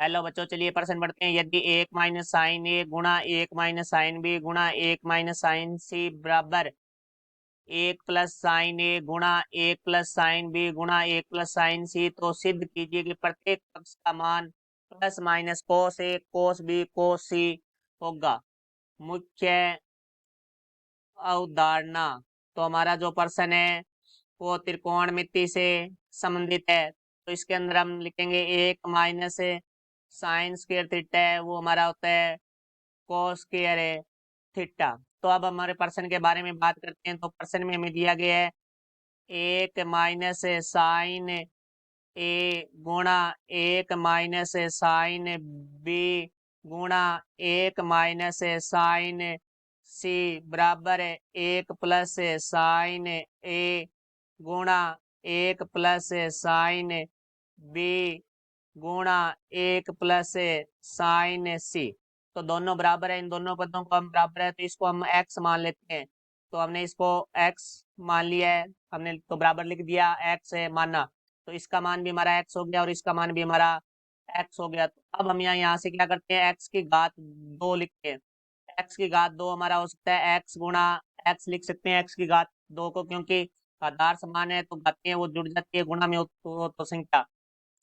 Hello बच्चों, चलिए प्रश्न पढ़ते हैं। यदि 1 - sin a गुणा 1 - sin b गुणा 1 - sin c बराबर 1 + sin a गुणा 1 + sin b गुणा 1 + sin c, तो सिद्ध कीजिए कि प्रत्येक पक्ष का मान plus minus cos a cos b cos c होगा। मुख्य अवधारणा। तो हमारा जो प्रश्न है वो त्रिकोणमिति से संबंधित है। तो इसके अंदर हम लिखेंगे 1 - sin² थीटा है, वो हमारा होता है cos² है थीटा। तो अब हमारे प्रश्न के बारे में बात करते हैं। तो प्रश्न में हमें दिया गया है 1 - sin a गुणा 1 - sin b गुणा 1 - sin c बराबर 1 + sin a गुणा 1 + sin b गुणा 1 + sin c। तो दोनों बराबर है, इन दोनों पदों को हम बराबर है तो इसको हम x मान लेते हैं। तो हमने इसको x मान लिया है, हमने तो बराबर लिख दिया, x है माना। तो इसका मान भी हमारा x हो गया और इसका मान भी हमारा x हो गया। तो अब हम यहाँ से क्या करते हैं, x की घात 2 लिखते हैं। x की घात 2 हमारा हो सकता है x गुणा x लिख सकते हैं, x की घात 2 को, क्योंकि आधार समान है तो घातें वो जुड़ जाती है, गुणा में हो तो संख्या।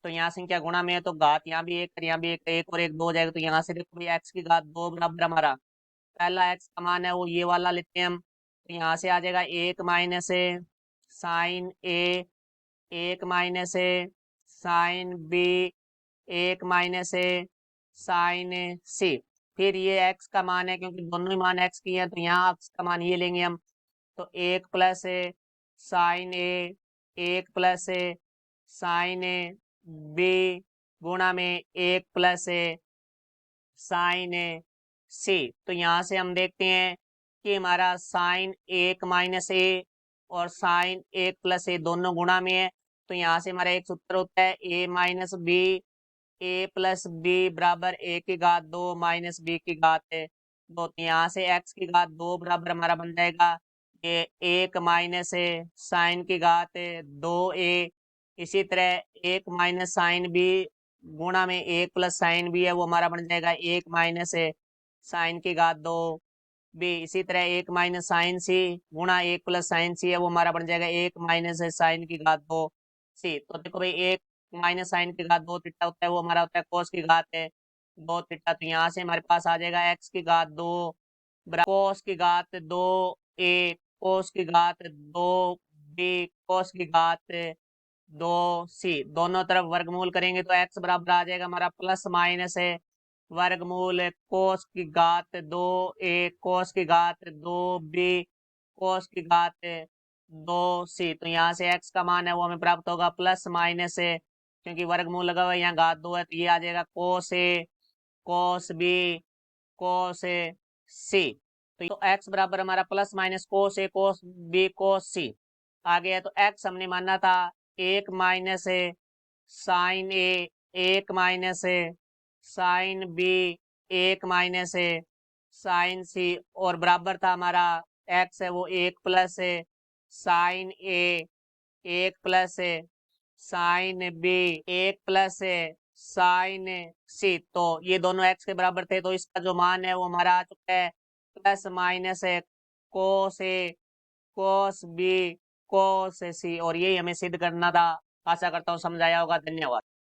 तो यहाँ संख्या गुणा में है तो घात यहाँ भी एक, यहाँ भी एक, एक और एक 2 हो जाएगा। तो यहाँ से देखो भाई x की घात 2 बराबर हमारा पहला x का मान है वो ये वाला लेते हैं हम। तो यहाँ से आ जाएगा 1 - sin a, 1 - sin b, 1 - sin c। फिर ये x का मान है, क्योंकि दोनों ही मान x की है तो यहाँ x का मान ये लेंगे हम। तो 1 + sin a, 1 + sin b गुणा में 1 + sin c। तो यहाँ से हम देखते हैं कि हमारा sin 1 - a और sin 1 + a दोनों गुणा में है। तो यहाँ से हमारा एक सूत्र होता है a - b, a + b बराबर a की घात 2 - b की घात 2। तो यहाँ से x की घात 2 बराबर हमारा बन जाएगा ये 1 - sin की घात 2a। इसी तरह 1 - sin b गुणा में 1 + sin b है, वो हमारा बन जाएगा 1 - sin की घात 2b। इसी तरह 1 - sin c गुणा 1 + sin c है, वो हमारा बन जाएगा 1 - sin की घात 2c। तो देखो भाई 1 - sin की घात 2 थीटा होता है, वो हमारा होता है cos की घात 2 थीटा। तो यहाँ से हमारे पास आ जाएगा x की घात 2 cos की घात 2a, cos की घात 2b, cos की घात 2c। दोनों तरफ वर्गमूल करेंगे तो x बराबर आ जाएगा हमारा प्लस माइनस है वर्गमूल cos की घात 2a, cos की घात 2b, cos की घात 2c। तो यहाँ से x का मान है वो हमें प्राप्त होगा प्लस माइनस है, क्योंकि वर्गमूल लगा हुआ है, यहाँ घात 2 है तो ये आ जाएगा cos a cos b cos c। तो x बराबर हमारा plus minus cos a cos b cos c आ गया। तो x हमने माना था 1 - sin a, 1 - sin b, 1 - sin c और बराबर था हमारा x है वो 1 + sin a, 1 + sin b, 1 + sin c। तो ये दोनों x के बराबर थे, तो इसका जो मान है वो हमारा आ चुका है प्लस माइनस है cos a cos b cos c। और यही हमें सिद्ध करना था। आशा करता हूँ समझ आया होगा। धन्यवाद।